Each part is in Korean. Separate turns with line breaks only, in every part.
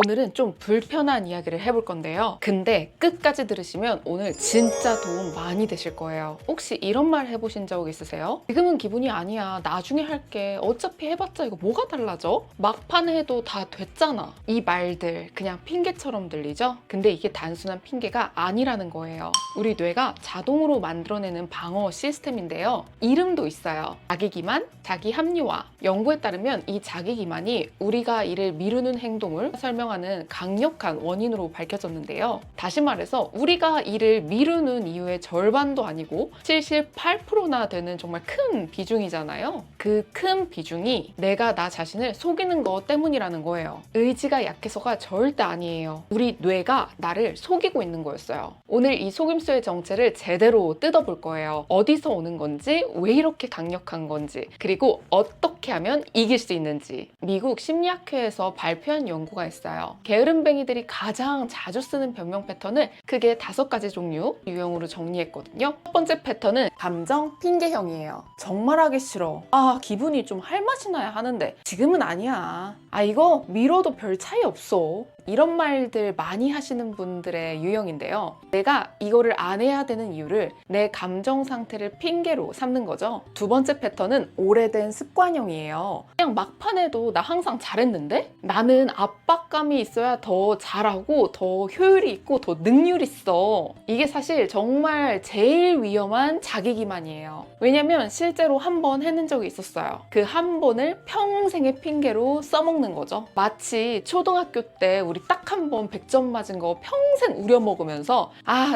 오늘은 좀 불편한 이야기를 해볼 건데요. 근데 끝까지 들으시면 오늘 진짜 도움 많이 되실 거예요. 혹시 이런 말 해보신 적 있으세요? 지금은 기분이 아니야. 나중에 할게. 어차피 해봤자 이거 뭐가 달라져? 막판에 해도 다 됐잖아. 이 말들 그냥 핑계처럼 들리죠? 근데 이게 단순한 핑계가 아니라는 거예요. 우리 뇌가 자동으로 만들어내는 방어 시스템인데요. 이름도 있어요. 자기기만, 자기합리화. 연구에 따르면 이 자기기만이 우리가 이를 미루는 행동을 설명하는 강력한 원인으로 밝혀졌는데요. 다시 말해서 우리가 이를 미루는 이유의 절반도 아니고 78%나 되는 정말 큰 비중이잖아요. 그 큰 비중이 내가 나 자신을 속이는 것 때문이라는 거예요. 의지가 약해서가 절대 아니에요. 우리 뇌가 나를 속이고 있는 거였어요. 오늘 이 속임수의 정체를 제대로 뜯어볼 거예요. 어디서 오는 건지, 왜 이렇게 강력한 건지, 그리고 어떻게 하면 이길 수 있는지. 미국 심리학회에서 발표한 연구가 있어요. 게으름뱅이들이 가장 자주 쓰는 변명 패턴을 크게 5가지 종류 유형으로 정리했거든요. 첫 번째 패턴은 감정 핑계형이에요. 정말 하기 싫어. 기분이 좀 할 맛이 나야 하는데 지금은 아니야. 이거 미뤄도 별 차이 없어. 이런 말들 많이 하시는 분들의 유형인데요. 내가 이거를 안 해야 되는 이유를 내 감정 상태를 핑계로 삼는 거죠. 두 번째 패턴은 오래된 습관형이에요. 그냥 막판에도 나 항상 잘했는데? 나는 압박감이 있어야 더 잘하고 더 효율이 있고 더 능률 있어. 이게 사실 정말 제일 위험한 자기기만이에요. 왜냐면 실제로 한 번 해낸 적이 있었어요. 그 한 번을 평생의 핑계로 써먹는 거죠. 마치 초등학교 때 우리 딱 한 번 100점 맞은 거 평생 우려먹으면서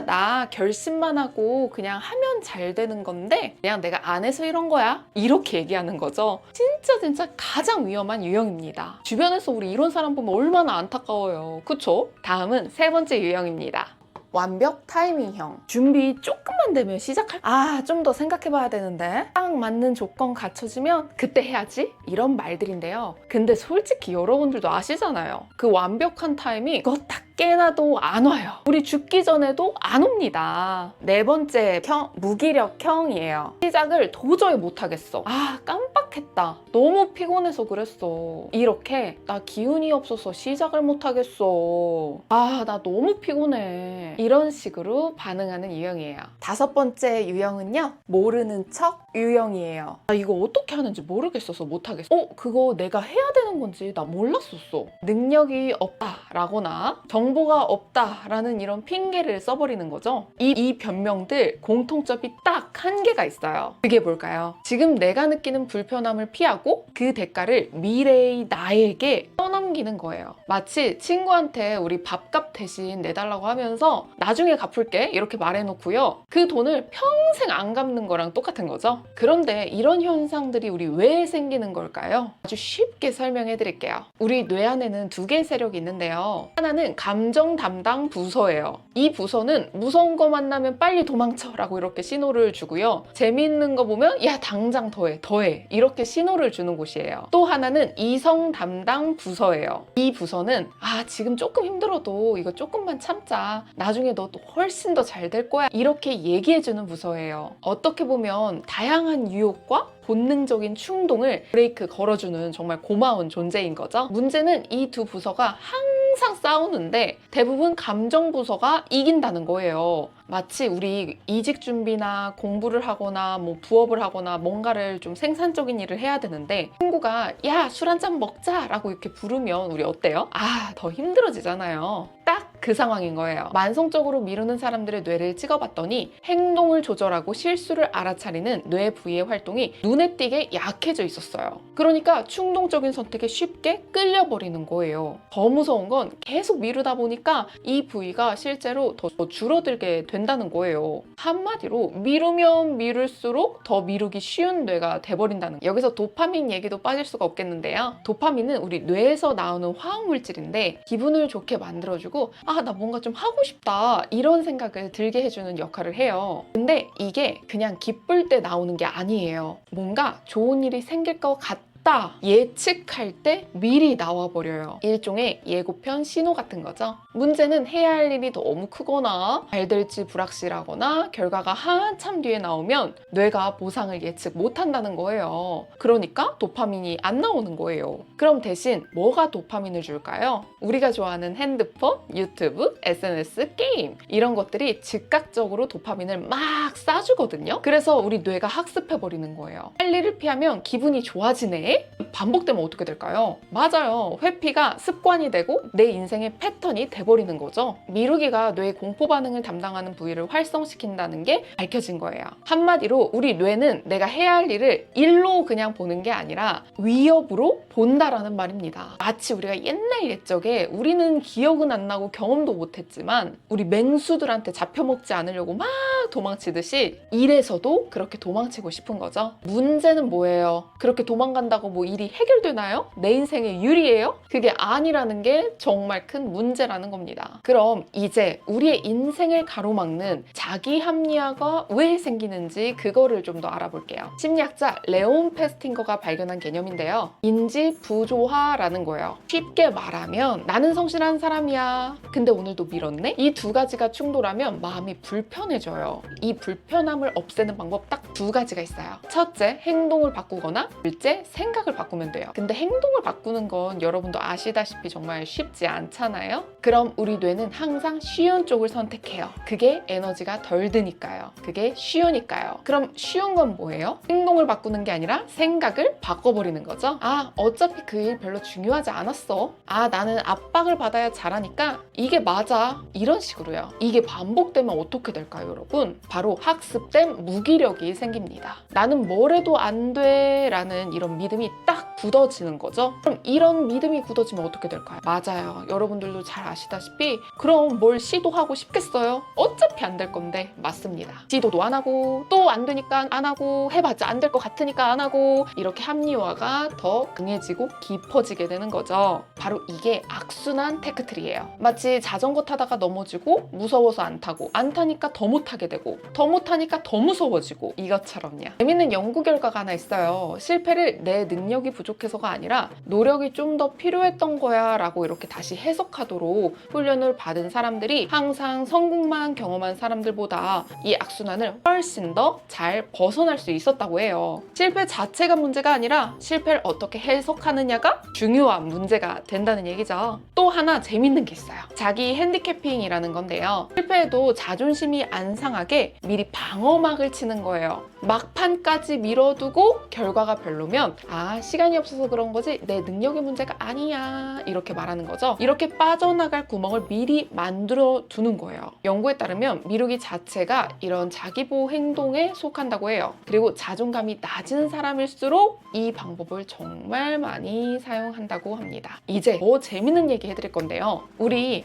나 결심만 하고 그냥 하면 잘 되는 건데 그냥 내가 안 해서 이런 거야 이렇게 얘기하는 거죠. 진짜 가장 위험한 유형입니다. 주변에서 우리 이런 사람 보면 얼마나 안타까워요. 그쵸? 다음은 세 번째 유형입니다. 완벽 타이밍형. 준비 조금만 되면 시작할 좀 더 생각해봐야 되는데 딱 맞는 조건 갖춰지면 그때 해야지 이런 말들인데요. 근데 솔직히 여러분들도 아시잖아요. 그 완벽한 타이밍 그거 딱 깨나도 안 와요. 우리 죽기 전에도 안 옵니다. 네 번째 무기력형이에요. 시작을 도저히 못하겠어. 깜빡했다. 너무 피곤해서 그랬어. 이렇게 나 기운이 없어서 시작을 못하겠어. 나 너무 피곤해. 이런 식으로 반응하는 유형이에요. 다섯 번째 유형은요. 모르는 척 유형이에요. 이거 어떻게 하는지 모르겠어서 못하겠어. 그거 내가 해야 되는 건지 나 몰랐었어. 능력이 없다라거나 정보가 없다라는 이런 핑계를 써버리는 거죠. 이 변명들 공통점이 딱 한 개가 있어요. 그게 뭘까요? 지금 내가 느끼는 불편함을 피하고 그 대가를 미래의 나에게 떠넘기는 거예요. 마치 친구한테 우리 밥값 대신 내달라고 하면서 나중에 갚을게 이렇게 말해놓고요. 그 돈을 평생 안 갚는 거랑 똑같은 거죠. 그런데 이런 현상들이 우리 왜 생기는 걸까요? 아주 쉽게 설명해 드릴게요. 우리 뇌 안에는 2개의 세력이 있는데요. 하나는 감정 담당 부서예요. 이 부서는 무서운 거 만나면 빨리 도망쳐 라고 이렇게 신호를 주고요. 재미있는 거 보면 야 당장 더해 이렇게 신호를 주는 곳이에요. 또 하나는 이성 담당 부서예요. 이 부서는 지금 조금 힘들어도 이거 조금만 참자. 나중에 너 훨씬 더 잘 될 거야. 이렇게 얘기해주는 부서예요. 어떻게 보면 다양한 유혹과 본능적인 충동을 브레이크 걸어주는 정말 고마운 존재인 거죠. 문제는 이 두 부서가 항상 싸우는데 대부분 감정 부서가 이긴다는 거예요. 마치 우리 이직 준비나 공부를 하거나 부업을 하거나 뭔가를 좀 생산적인 일을 해야 되는데 친구가 야, 술 한잔 먹자 라고 이렇게 부르면 우리 어때요? 더 힘들어지잖아요. 딱 그 상황인 거예요. 만성적으로 미루는 사람들의 뇌를 찍어봤더니 행동을 조절하고 실수를 알아차리는 뇌 부위의 활동이 눈에 띄게 약해져 있었어요. 그러니까 충동적인 선택에 쉽게 끌려버리는 거예요. 더 무서운 건 계속 미루다 보니까 이 부위가 실제로 더 줄어들게 된다는 거예요. 한마디로 미루면 미룰수록 더 미루기 쉬운 뇌가 돼버린다는 거예요. 여기서 도파민 얘기도 빠질 수가 없겠는데요. 도파민은 우리 뇌에서 나오는 화학물질인데 기분을 좋게 만들어주고 나 뭔가 좀 하고 싶다 이런 생각을 들게 해주는 역할을 해요. 근데 이게 그냥 기쁠 때 나오는 게 아니에요. 뭔가 좋은 일이 생길 것 같다 왔다 예측할 때 미리 나와버려요. 일종의 예고편 신호 같은 거죠. 문제는 해야 할 일이 너무 크거나 잘 될지 불확실하거나 결과가 한참 뒤에 나오면 뇌가 보상을 예측 못한다는 거예요. 그러니까 도파민이 안 나오는 거예요. 그럼 대신 뭐가 도파민을 줄까요? 우리가 좋아하는 핸드폰, 유튜브, SNS, 게임 이런 것들이 즉각적으로 도파민을 막 쏴주거든요. 그래서 우리 뇌가 학습해버리는 거예요. 할 일을 피하면 기분이 좋아지네? 반복되면 어떻게 될까요? 맞아요. 회피가 습관이 되고 내 인생의 패턴이 돼버리는 거죠. 미루기가 뇌의 공포 반응을 담당하는 부위를 활성시킨다는 게 밝혀진 거예요. 한마디로 우리 뇌는 내가 해야 할 일을 일로 그냥 보는 게 아니라 위협으로 본다라는 말입니다. 마치 우리가 옛날 옛적에 우리는 기억은 안 나고 경험도 못했지만 우리 맹수들한테 잡혀먹지 않으려고 막 도망치듯이 일에서도 그렇게 도망치고 싶은 거죠. 문제는 뭐예요? 그렇게 도망간다고 뭐 일이 해결되나요? 내 인생에 유리해요? 그게 아니라는 게 정말 큰 문제라는 겁니다. 그럼 이제 우리의 인생을 가로막는 자기 합리화가 왜 생기는지 그거를 좀 더 알아볼게요. 심리학자 레온 페스팅거가 발견한 개념인데요. 인지 부조화라는 거예요. 쉽게 말하면 나는 성실한 사람이야. 근데 오늘도 밀었네? 이 두 가지가 충돌하면 마음이 불편해져요. 이 불편함을 없애는 방법 딱 두 가지가 있어요. 첫째, 행동을 바꾸거나 둘째, 생각을 바꾸면 돼요. 근데 행동을 바꾸는 건 여러분도 아시다시피 정말 쉽지 않잖아요? 그럼 우리 뇌는 항상 쉬운 쪽을 선택해요. 그게 에너지가 덜 드니까요. 그게 쉬우니까요. 그럼 쉬운 건 뭐예요? 행동을 바꾸는 게 아니라 생각을 바꿔버리는 거죠. 아, 어차피 그 일 별로 중요하지 않았어. 아, 나는 압박을 받아야 잘하니까 이게 맞아. 이런 식으로요. 이게 반복되면 어떻게 될까요, 여러분? 바로 학습된 무기력이 생깁니다. 나는 뭘 해도 안 돼 라는 이런 믿음이 딱 굳어지는 거죠. 그럼 이런 믿음이 굳어지면 어떻게 될까요? 맞아요. 여러분들도 잘 아시다시피 그럼 뭘 시도하고 싶겠어요? 어차피 안 될 건데. 맞습니다. 시도도 안 하고 또 안 되니까 안 하고 해봤자 안 될 것 같으니까 안 하고 이렇게 합리화가 더 강해지고 깊어지게 되는 거죠. 바로 이게 악순환 테크트리예요. 마치 자전거 타다가 넘어지고 무서워서 안 타고 안 타니까 더 못 타게 되고 더 못 타니까 더 무서워지고 이것처럼요. 재밌는 연구 결과가 하나 있어요. 실패를 내 능력이 부족해서가 아니라 노력이 좀 더 필요했던 거야 라고 이렇게 다시 해석하도록 훈련을 받은 사람들이 항상 성공만 경험한 사람들보다 이 악순환을 훨씬 더 잘 벗어날 수 있었다고 해요. 실패 자체가 문제가 아니라 실패를 어떻게 해석하느냐가 중요한 문제가 된다는 얘기죠. 또 하나 재밌는 게 있어요. 자기 핸디캐핑이라는 건데요. 실패해도 자존심이 안 상하게 미리 방어막을 치는 거예요. 막판까지 미뤄두고 결과가 별로면 아, 시간이 없어서 그런 거지 내 능력의 문제가 아니야 이렇게 말하는 거죠. 이렇게 빠져나갈 구멍을 미리 만들어 두는 거예요. 연구에 따르면 미루기 자체가 이런 자기보호 행동에 속한다고 해요. 그리고 자존감이 낮은 사람일수록 이 방법을 정말 많이 사용한다고 합니다. 이제 더 재밌는 얘기 해드릴 건데요. 우리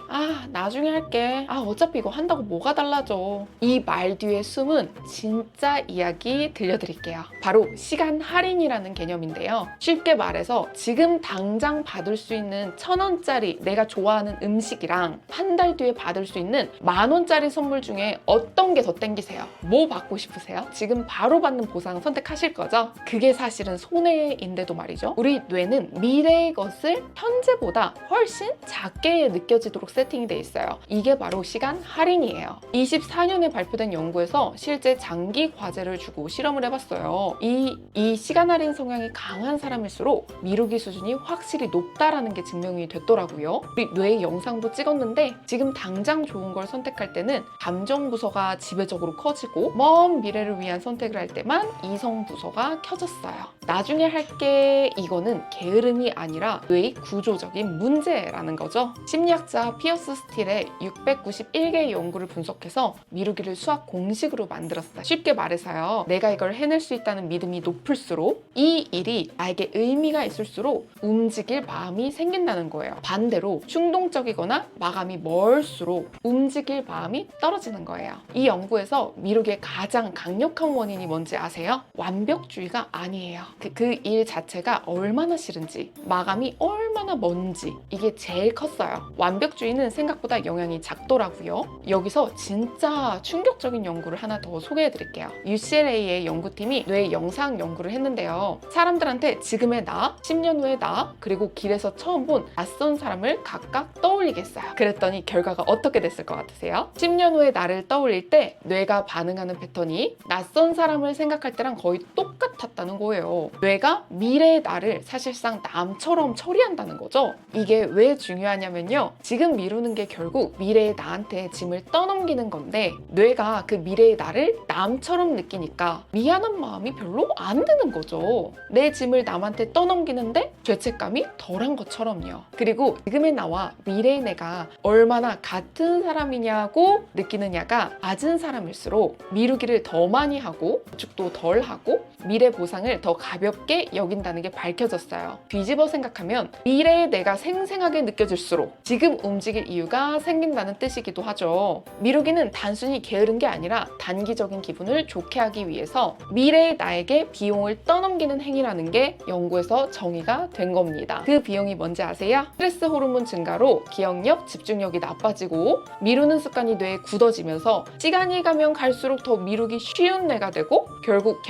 나중에 할게. 어차피 이거 한다고 뭐가 달라져. 이 말 뒤에 숨은 진짜 이야기 들려드릴게요. 바로 시간 할인이라는 개념인데요. 쉽게 말해서 지금 당장 받을 수 있는 1,000원짜리 내가 좋아하는 음식이랑 한 달 뒤에 받을 수 있는 10,000원짜리 선물 중에 어떤 게 더 땡기세요? 뭐 받고 싶으세요? 지금 바로 받는 보상 선택하실 거죠? 그게 사실은 손해인데도 말이죠. 우리 뇌는 미래의 것을 현재보다 훨씬 작게 느껴지도록 세팅이 돼 있어요. 이게 바로 시간 할인이에요. 24년에 발표된 연구에서 실제 장기 과제를 주고 실험을 해봤어요. 이 시간 할인 성향이 강한 사람일수록 미루기 수준이 확실히 높다라는 게 증명이 됐더라고요. 우리 뇌의 영상도 찍었는데 지금 당장 좋은 걸 선택할 때는 감정 부서가 지배적으로 커지고 먼 미래를 위한 선택을 할 때만 이성 부서가 켜졌어요. 나중에 할게 이거는 게으름이 아니라 뇌의 구조적인 문제라는 거죠. 심리학자 피어스 스틸의 691개의 연구를 분석해서 미루기를 수학 공식으로 만들었어요. 쉽게 말해서요. 내가 이걸 해낼 수 있다는 믿음이 높을수록 이 일이 나에게 의미가 있을수록 움직일 마음이 생긴다는 거예요. 반대로 충동적이거나 마감이 멀수록 움직일 마음이 떨어지는 거예요. 이 연구에서 미루기의 가장 강력한 원인이 뭔지 아세요? 완벽주의가 아니에요. 그 일 자체가 얼마나 싫은지, 마감이 얼마나 먼지 이게 제일 컸어요. 완벽주의는 생각보다 영향이 작더라고요. 여기서 진짜 충격적인 연구를 하나 더 소개해 드릴게요. UCLA의 연구팀이 뇌 영상 연구를 했는데요. 사람들한테 친구들한테 지금의 나, 10년 후의 나, 그리고 길에서 처음 본 낯선 사람을 각각 떠올리겠어요. 그랬더니 결과가 어떻게 됐을 것 같으세요? 10년 후의 나를 떠올릴 때 뇌가 반응하는 패턴이 낯선 사람을 생각할 때랑 거의 똑같았다는 거예요. 뇌가 미래의 나를 사실상 남처럼 처리한다는 거죠. 이게 왜 중요하냐면요. 지금 미루는 게 결국 미래의 나한테 짐을 떠넘기는 건데 뇌가 그 미래의 나를 남처럼 느끼니까 미안한 마음이 별로 안 드는 거죠. 내 짐을 남한테 떠넘기는데 죄책감이 덜한 것처럼요. 그리고 지금의 나와 미래의 내가 얼마나 같은 사람이냐고 느끼느냐가 낮은 사람일수록 미루기를 더 많이 하고 저축도 덜 하고 미래 보상을 더 가볍게 여긴다는 게 밝혀졌어요. 뒤집어 생각하면 미래의 내가 생생하게 느껴질수록 지금 움직일 이유가 생긴다는 뜻이기도 하죠. 미루기는 단순히 게으른 게 아니라 단기적인 기분을 좋게 하기 위해서 미래의 나에게 비용을 떠넘기는 행위라는 게 연구에서 정의가 된 겁니다. 그 비용이 뭔지 아세요? 스트레스 호르몬 증가로 기억력, 집중력이 나빠지고 미루는 습관이 뇌에 굳어지면서 시간이 가면 갈수록 더 미루기 쉬운 뇌가 되고 결국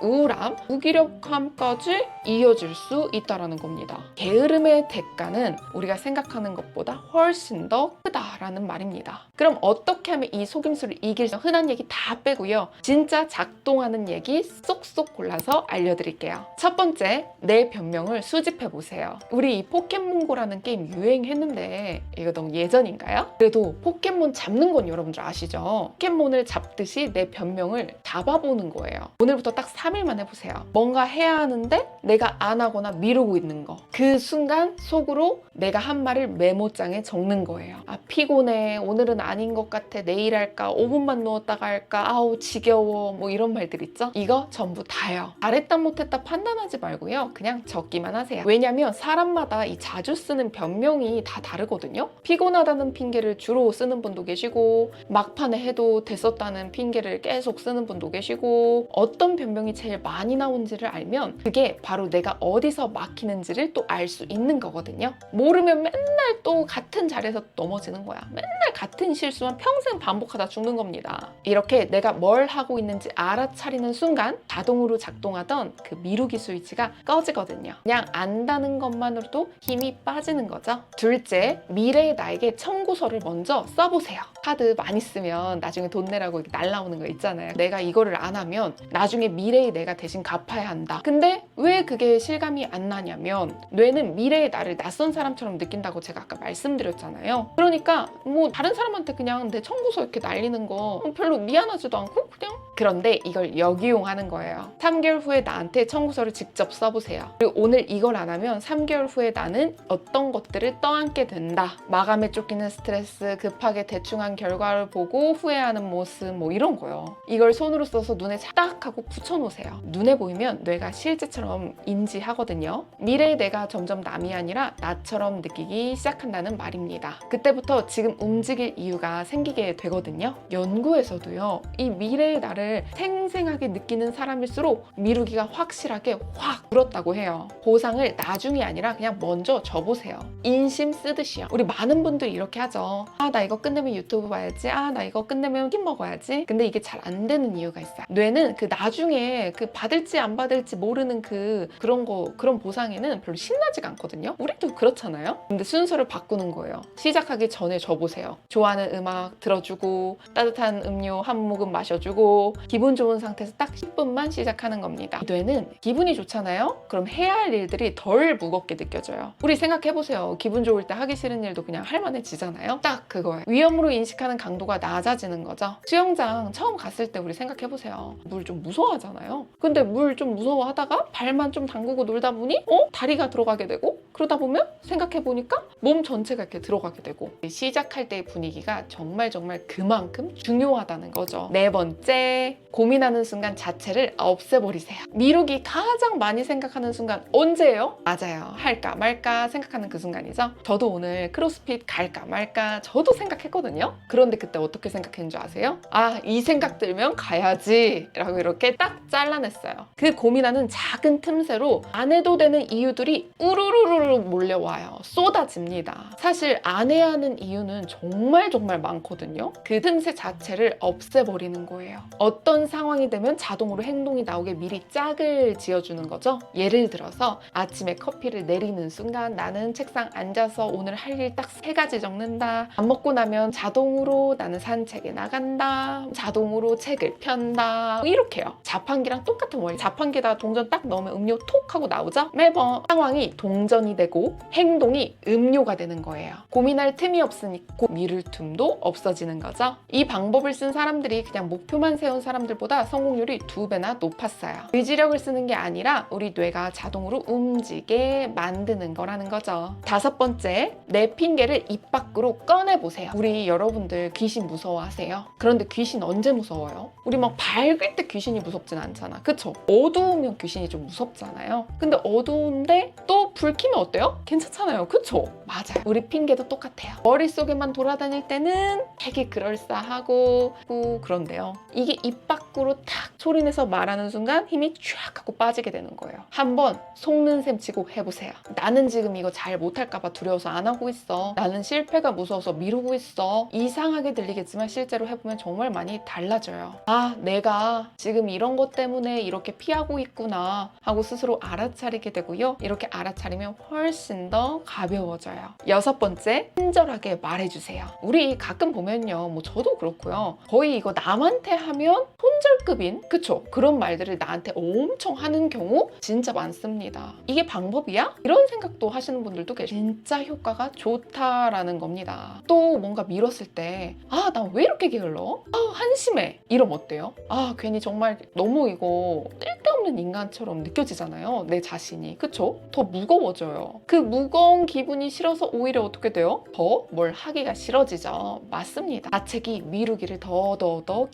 우울함, 무기력함까지 이어질 수 있다는 겁니다. 게으름의 대가는 우리가 생각하는 것보다 훨씬 더 크다라는 말입니다. 그럼 어떻게 하면 이 속임수를 이길 수 흔한 얘기 다 빼고요. 진짜 작동하는 얘기 쏙쏙 골라서 알려드릴게요. 첫 번째, 내 변명을 수집해보세요. 우리 이 포켓몬고라는 게임 유행했는데 이거 너무 예전인가요? 그래도 포켓몬 잡는 건 여러분들 아시죠? 포켓몬을 잡듯이 내 변명을 잡아보는 거예요. 오늘부터 딱 3일만 해보세요. 뭔가 해야 하는데 내가 안 하거나 미루고 있는 거. 그 순간 속으로 내가 한 말을 메모장에 적는 거예요. 아, 피곤해. 오늘은 아닌 것 같아. 내일 할까? 5분만 누웠다가 할까? 아우 지겨워. 뭐 이런 말들 있죠? 이거 전부 다요. 잘했다 못했다 판단하지 말고요. 그냥 적기만 하세요. 왜냐면 사람마다 이 자주 쓰는 변명이 다 다르거든요. 피곤하다는 핑계를 주로 쓰는 분도 계시고 막판에 해도 됐었다는 핑계를 계속 쓰는 분도 계시고 어떤 변명이 제일 많이 나온지를 알면 그게 바로 내가 어디서 막히는지를 또 알 수 있는 거거든요. 모르면 맨날 또 같은 자리에서 넘어지는 거야. 맨날 같은 실수만 평생 반복하다 죽는 겁니다. 이렇게 내가 뭘 하고 있는지 알아차리는 순간 자동으로 작동하던 그 미루기 스위치가 꺼지거든요. 그냥 안다는 것만으로도 힘이 빠지는 거죠. 둘째, 미래의 나에게 청구서를 먼저 써보세요. 카드 많이 쓰면 나중에 돈 내라고 이렇게 날라오는 거 있잖아요. 내가 이거를 안 하면 나중에 미래의 내가 대신 갚아야 한다. 근데 왜 그게 실감이 안 나냐면 뇌는 미래의 나를 낯선 사람처럼 느낀다고 제가 아까 말씀드렸잖아요. 그러니까 뭐 다른 사람한테 그냥 내 청구서 이렇게 날리는 거 별로 미안하지도 않고 그냥. 그런데 이걸 역이용하는 거예요. 3개월 후에 나한테 청구서를 직접 써보세요. 그리고 오늘 이걸 안 하면 3개월 후에 나는 어떤 것들을 떠안게 된다. 마감에 쫓기는 스트레스, 급하게 대충 한 결과를 보고 후회하는 모습 뭐 이런 거요. 이걸 손으로 써서 눈에 딱 하고 붙여놓으세요. 눈에 보이면 뇌가 실제처럼 인지하거든요. 미래의 내가 점점 남이 아니라 나처럼 느끼기 시작한다는 말입니다. 그때부터 지금 움직일 이유가 생기게 되거든요. 연구에서도요. 이 미래의 나를 생생하게 느끼는 사람일수록 미루기가 확실하게 확 줄었다고 해요. 보상을 나중이 아니라 그냥 먼저 줘보세요. 인심 쓰듯이요. 우리 많은 분들이 이렇게 하죠. 아, 나 이거 끝내면 유튜브 봐야지. 아, 나 이거 끝내면 치킨 먹어야지. 근데 이게 잘 안 되는 이유가 있어요. 뇌는 그 나중에 그 받을지 안 받을지 모르는 그런 보상에는 별로 신나지가 않거든요. 우리도 그렇잖아요. 근데 순서를 바꾸는 거예요. 시작하기 전에 줘보세요. 좋아하는 음악 들어주고 따뜻한 음료 한 모금 마셔주고 기분 좋은 상태에서 딱 10분만 시작하는 겁니다. 이 뇌는 기분이 좋잖아요? 그럼 해야 할 일들이 덜 무겁게 느껴져요. 우리 생각해보세요. 기분 좋을 때 하기 싫은 일도 그냥 할 만해지잖아요? 딱 그거예요. 위험으로 인식하는 강도가 낮아지는 거죠. 수영장 처음 갔을 때 우리 생각해보세요. 물 좀 무서워하잖아요. 근데 물 좀 무서워하다가 발만 좀 담그고 놀다 보니 다리가 들어가게 되고 그러다 보면 생각해보니까 몸 전체가 이렇게 들어가게 되고 시작할 때의 분위기가 정말 그만큼 중요하다는 거죠. 네 번째, 고민하는 순간 자체를 없애버리세요. 미루기 가장 많이 생각하는 순간 언제예요? 맞아요. 할까 말까 생각하는 그 순간이죠. 저도 오늘 크로스핏 갈까 말까 저도 생각했거든요. 그런데 그때 어떻게 생각했는 줄 아세요? 아, 이 생각 들면 가야지 라고 이렇게 딱 잘라냈어요. 그 고민하는 작은 틈새로 안 해도 되는 이유들이 우르르르 몰려와요. 쏟아집니다. 사실 안 해야 하는 이유는 정말 많거든요. 그 틈새 자체를 없애버리는 거예요. 어떤 상황이 되면 자동으로 행동이 나오게 미리 짝을 지어주는 거죠. 예를 들어서 아침에 커피를 내리는 순간 나는 책상 앉아서 오늘 할 일 딱 3가지 적는다. 밥 먹고 나면 자동으로 나는 산책에 나간다. 자동으로 책을 편다. 이렇게요. 자판기랑 똑같은 원리. 자판기에다 동전 딱 넣으면 음료 톡 하고 나오죠? 매번 상황이 동전이 되고 행동이 음료가 되는 거예요. 고민할 틈이 없으니까 미룰 틈도 없어지는 거죠. 이 방법을 쓴 사람들이 그냥 목표만 세운 사람들보다 성공률이 2배나 높았어요. 의지력을 쓰는 게 아니라 우리 뇌가 자동으로 움직이게 만드는 거라는 거죠. 5번째, 내 핑계를 입 밖으로 꺼내보세요. 우리 여러분들 귀신 무서워하세요? 그런데 귀신 언제 무서워요? 우리 막 밝을 때 귀신이 무섭진 않잖아. 그쵸? 어두우면 귀신이 좀 무섭잖아요. 근데 어두운데 또 불 켜면 어때요? 괜찮잖아요. 그쵸? 맞아요. 우리 핑계도 똑같아요. 머릿속에만 돌아다닐 때는 되게 그럴싸하고 그런데요. 이게 입 밖으로 탁 소리내서 말하는 순간 힘이 쫙 하고 빠지게 되는 거예요. 한번 속는 셈 치고 해보세요. 나는 지금 이거 잘 못할까봐 두려워서 안 하고 있어. 나는 실패가 무서워서 미루고 있어. 이상하게 들리겠지만 실제로 해보면 정말 많이 달라져요. 아, 내가 지금 이런 것 때문에 이렇게 피하고 있구나 하고 스스로 알아차리게 되고요. 이렇게 알아차리면 훨씬 더 가벼워져요. 6번째, 친절하게 말해주세요. 우리 가끔 보면요, 뭐 저도 그렇고요. 거의 이거 남한테 하면 손절급인, 그쵸? 그런 말들을 나한테 엄청 하는 경우 진짜 많습니다. 이게 방법이야? 이런 생각도 하시는 분들도 계시죠. 진짜 효과가 좋다라는 겁니다. 또 뭔가 미뤘을 때, 아, 나 왜 이렇게 게을러? 아, 한심해. 이러면 어때요? 아, 괜히 정말 너무 이거 쓸데없는 인간처럼 느껴지잖아요. 내 자신이. 그쵸? 더 무거워져요. 그 무거운 기분이 싫어서 오히려 어떻게 돼요? 더 뭘 하기가 싫어지죠. 맞습니다. 자책이 미루기를 더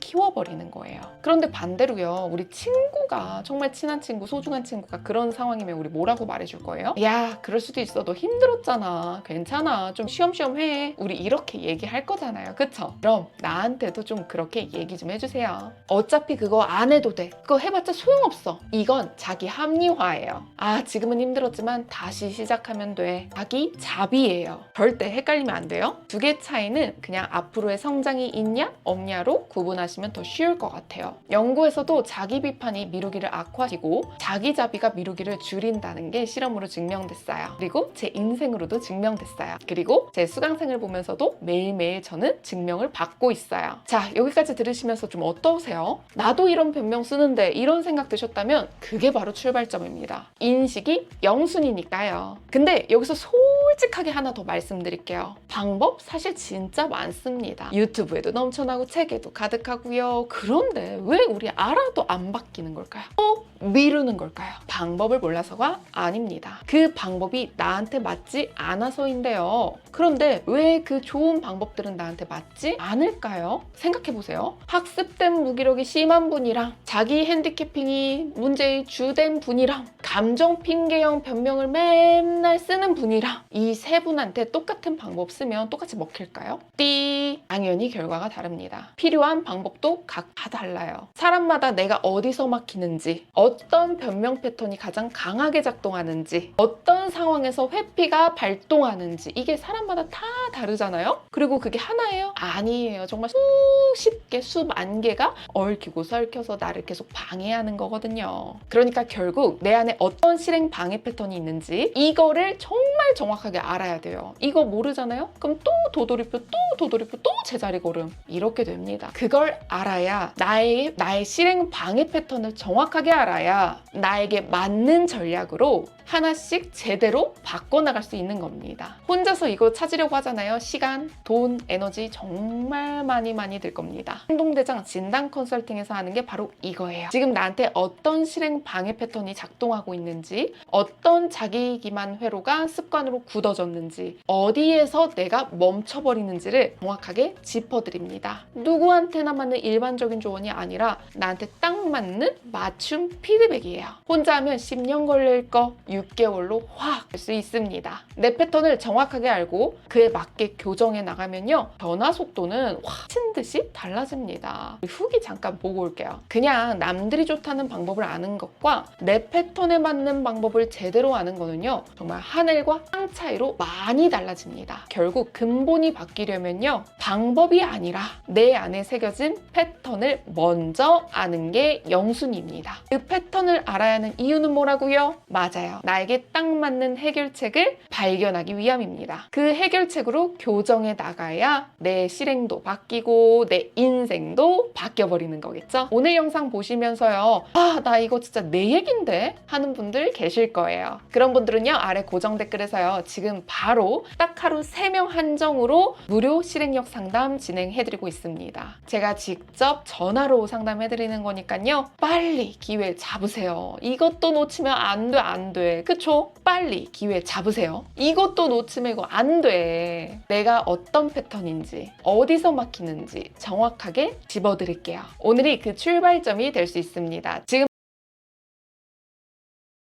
키워버리는 거예요. 그런데 반대로요. 우리 친구가 정말 친한 친구, 소중한 친구가 그런 상황이면 우리 뭐라고 말해줄 거예요? 야, 그럴 수도 있어. 너 힘들었잖아. 괜찮아. 좀 쉬엄쉬엄 해. 우리 이렇게 얘기할 거잖아요. 그쵸? 그럼 나한테도 좀 그렇게 얘기 좀 해주세요. 어차피 그거 안 해도 돼. 그거 해봤자 소용없어. 이건 자기 합리화예요. 아, 지금은 힘들었지만 다시 시작하면 돼. 자기 자비예요. 절대 헷갈리면 안 돼요. 두 개 차이는 그냥 앞으로의 성장이 있냐 없냐로 구분하시면 더 쉬울 것 같아요. 연구에서도 자기 비판이 미루기를 악화시키고 자기 자비가 미루기를 줄인다는 게 실험으로 증명됐어요. 그리고 제 인생으로도 증명됐어요. 그리고 제 수강생을 보면서도 매일매일 저는 증명을 받고 있어요. 자, 여기까지 들으시면서 좀 어떠세요? 나도 이런 변명 쓰는데 이런 생각 드셨다면 그게 바로 출발점입니다. 인식이 영순이니까요. 근데 여기서 솔직하게 하나 더 말씀드릴게요. 방법 사실 진짜 많습니다. 유튜브에도 넘쳐나고 책에도 가득하고요. 그런데 왜 우리 알아도 안 바뀌는 걸까요? 미루는 걸까요? 방법을 몰라서가 아닙니다. 그 방법이 나한테 맞지 않아서인데요. 그런데 왜 그 좋은 방법들은 나한테 맞지 않을까요? 생각해보세요. 학습된 무기력이 심한 분이랑 자기 핸디캐핑이 문제의 주된 분이랑 감정 핑계형 변명을 맨날 쓰는 분이랑 이 세 분한테 똑같은 방법 쓰면 똑같이 먹힐까요? 당연히 결과가 다릅니다. 필요한 방법도 각 다 달라요. 사람마다 내가 어디서 막히는지, 어떤 변명 패턴이 가장 강하게 작동하는지, 어떤 상황에서 회피가 발동하는지 이게 사람마다 다 다르잖아요? 그리고 그게 하나예요? 아니에요. 정말 수십 개, 수만 개가 얽히고 설켜서 나를 계속 방해하는 거거든요. 그러니까 결국 내 안에 어떤 실행 방해 패턴이 있는지 이거를 정말 정확하게 알아야 돼요. 이거 모르잖아요? 그럼 또 도돌이표, 또 제자리 걸음. 이렇게 됩니다. 그걸 알아야 나의 실행 방해 패턴을 정확하게 알아야 나에게 맞는 전략으로 하나씩 제대로 바꿔나갈 수 있는 겁니다. 혼자서 이거 찾으려고 하잖아요. 시간, 돈, 에너지 정말 많이 들 겁니다. 행동대장 진단 컨설팅에서 하는 게 바로 이거예요. 지금 나한테 어떤 실행 방해 패턴이 작동하고 있는지, 어떤 자기 기만 회로가 습관으로 굳어졌는지, 어디에서 내가 멈춰버리는지를 정확하게 짚어드립니다. 누구한테나 맞는 일반적인 조언이 아니라 나한테 딱 맞는 맞춤 피드백이에요. 혼자 하면 10년 걸릴 거 6개월로 확 할 수 있습니다. 내 패턴을 정확하게 알고 그에 맞게 교정해 나가면요. 변화 속도는 확 미친 듯이 달라집니다. 후기 잠깐 보고 올게요. 그냥 남들이 좋다는 방법을 아는 것과 내 패턴에 맞는 방법을 제대로 아는 거는요. 정말 하늘과 땅 차이로 많이 달라집니다. 결국 근본이 바뀌려면요. 방법이 아니라 내 안에 새겨진 패턴을 패턴을 먼저 아는 게 영순이입니다. 그 패턴을 알아야 하는 이유는 뭐라고요? 맞아요. 나에게 딱 맞는 해결책을 발견하기 위함입니다. 그 해결책으로 교정해 나가야 내 실행도 바뀌고 내 인생도 바뀌어버리는 거겠죠? 오늘 영상 보시면서요. 아, 나 이거 진짜 내 얘긴데? 하는 분들 계실 거예요. 그런 분들은요. 아래 고정 댓글에서요. 지금 바로 딱 하루 3명 한정으로 무료 실행력 상담 진행해드리고 있습니다. 제가 직접 전화로 상담해드리는 거니까요. 빨리 기회 잡으세요. 이것도 놓치면 안 돼, 안 돼. 그쵸? 빨리 기회 잡으세요. 이것도 놓치면 이거 안 돼. 내가 어떤 패턴인지, 어디서 막히는지 정확하게 집어드릴게요. 오늘이 그 출발점이 될 수 있습니다. 지금